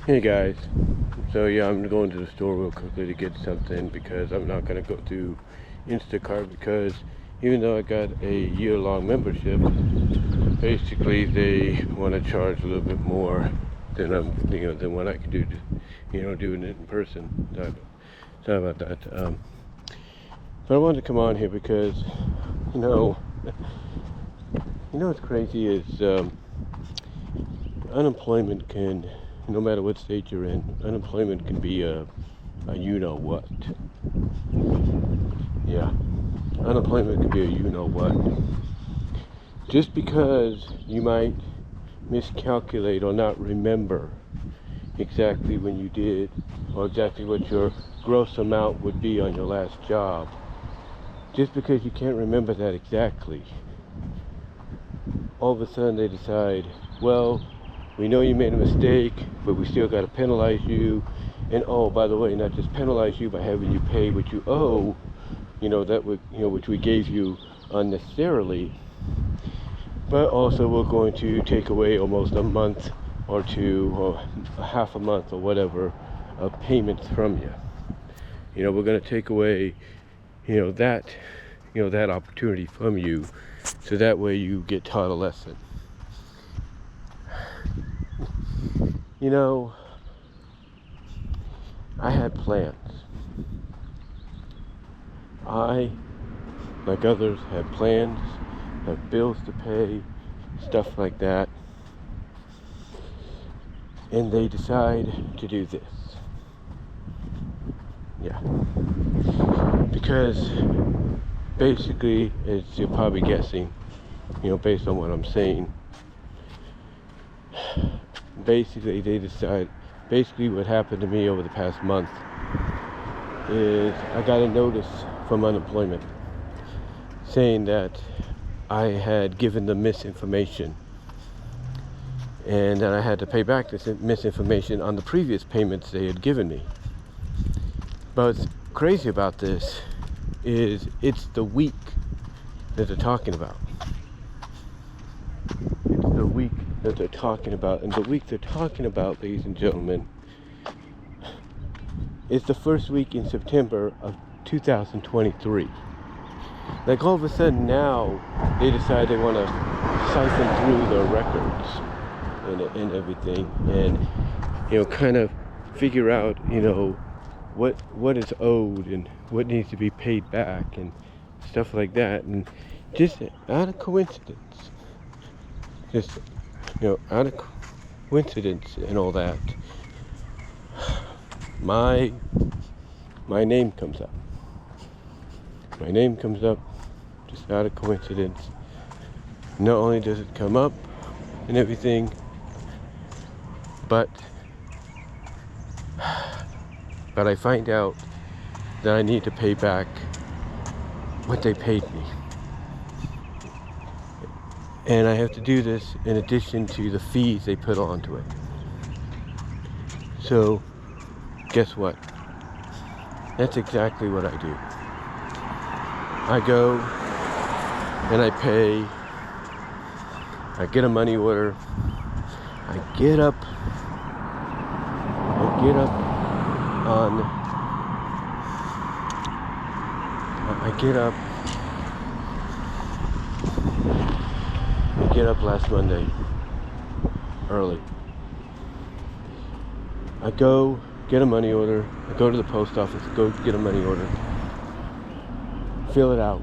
Hey guys, so yeah, I'm going to the store real quickly to get something because I'm not going to go through Instacart because even though I got a year-long membership, basically they want to charge a little bit more than than what I can do, doing it in person. Sorry about that. But I wanted to come on here because, you know, what's crazy is unemployment can, no matter what state you're in, unemployment can be a you-know-what. Yeah, unemployment can be a you-know-what. Just because you might miscalculate or not remember exactly when you did, or exactly what your gross amount would be on your last job, just because you can't remember that exactly, all of a sudden they decide, well, we know you made a mistake, but we still got to penalize you. And oh, by the way, not just penalize you by having you pay what you owe, which we gave you unnecessarily, but also we're going to take away almost a month or two, or half a month or whatever, of payments from you. We're going to take away, that opportunity from you, so that way you get taught a lesson. I had plans. I, like others, had plans, have bills to pay, stuff like that. And they decide to do this. Yeah. Because basically, as you're probably guessing, based on what I'm saying, basically what happened to me over the past month is I got a notice from unemployment saying that I had given them misinformation and that I had to pay back this misinformation on the previous payments they had given me. But what's crazy about this is it's the week that they're talking about. It's the week that they're talking about. And the week they're talking about, ladies and gentlemen, is the first week in September of 2023. Like all of a sudden now, they decide they want to siphon through their records and everything, and kind of figure out what is owed and what needs to be paid back and stuff like that. And just out of coincidence, out of coincidence and all that, my name comes up. My name comes up just out of coincidence. Not only does it come up and everything, but I find out that I need to pay back what they paid me. And I have to do this in addition to the fees they put onto it. So, guess what? That's exactly what I do. I go and I pay. I get a money order. I get up last Monday early. I go get a money order. I go to the post office, go get a money order, fill it out,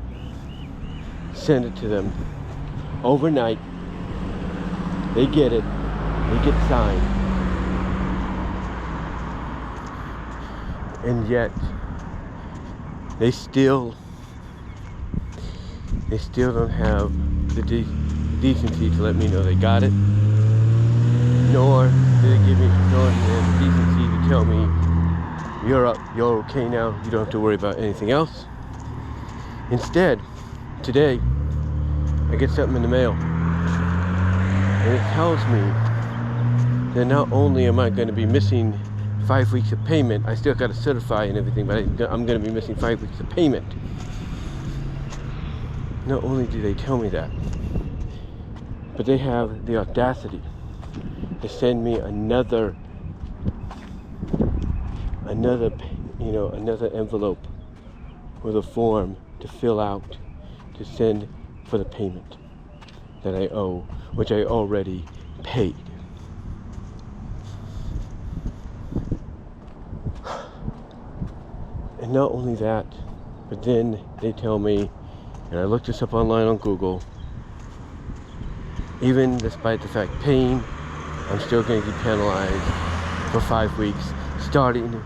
send it to them. Overnight, they get it, they get signed, and yet they still don't have the decency to let me know they got it, nor do they give me the decency to tell me you're okay now, you don't have to worry about anything else. Instead, today I get something in the mail and it tells me that not only am I going to be missing 5 weeks of payment, I still got to certify and everything, but I'm going to be missing 5 weeks of payment. Not only do they tell me that, but they have the audacity to send me another another envelope with a form to fill out to send for the payment that I owe, which I already paid. And not only that, but then they tell me, and I looked this up online on Google, even despite the fact paying, I'm still going to be penalized for 5 weeks, starting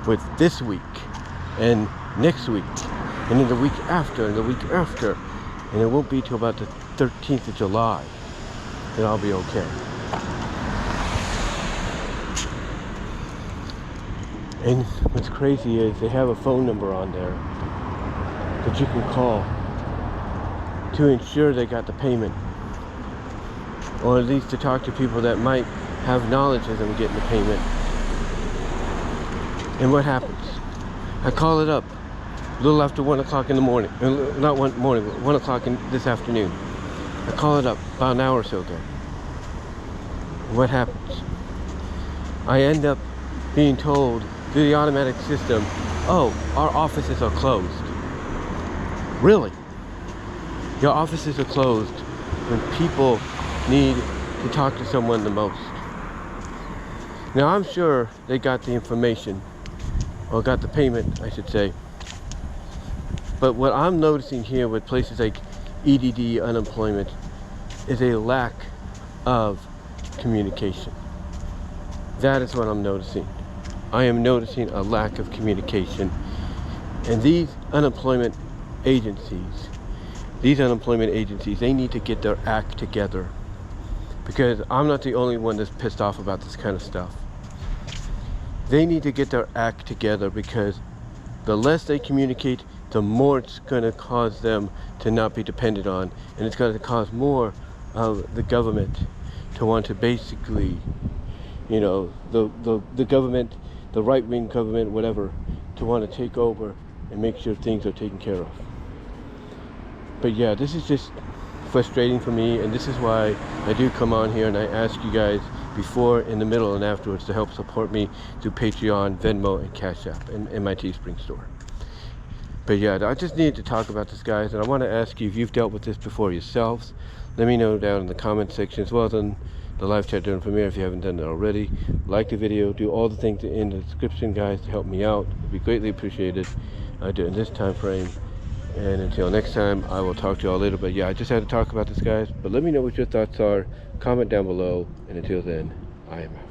with this week, and next week, and then the week after, and the week after, and it won't be till about the 13th of July that I'll be okay. And what's crazy is they have a phone number on there that you can call to ensure they got the payment, or at least to talk to people that might have knowledge of them getting the payment. And what happens? I call it up a little after 1 o'clock in the morning, not 1 morning, but 1 o'clock this afternoon. I call it up about an hour or so ago. And what happens? I end up being told through the automatic system, oh, our offices are closed. Really? Your offices are closed when people need to talk to someone the most. Now, I'm sure they got the information, or got the payment, I should say. But what I'm noticing here with places like EDD unemployment is a lack of communication. That is what I'm noticing. I am noticing a lack of communication. And these unemployment agencies, they need to get their act together. Because I'm not the only one that's pissed off about this kind of stuff. They need to get their act together, because the less they communicate, the more it's going to cause them to not be dependent on. And it's going to cause more of the government to want to basically, the government, the right-wing government, whatever, to want to take over and make sure things are taken care of. But yeah, this is just frustrating for me, and this is why I do come on here and I ask you guys before, in the middle, and afterwards to help support me through Patreon, Venmo, and Cash App, and my Teespring store. But yeah, I just needed to talk about this, guys, and I want to ask you if you've dealt with this before yourselves. Let me know down in the comment section, as well as on the live chat during premiere if you haven't done it already. Like the video, do all the things in the description, guys, to help me out. It'd be greatly appreciated during this time frame. And until next time, I will talk to y'all later. But yeah, I just had to talk about this, guys. But let me know what your thoughts are. Comment down below. And until then, I am out.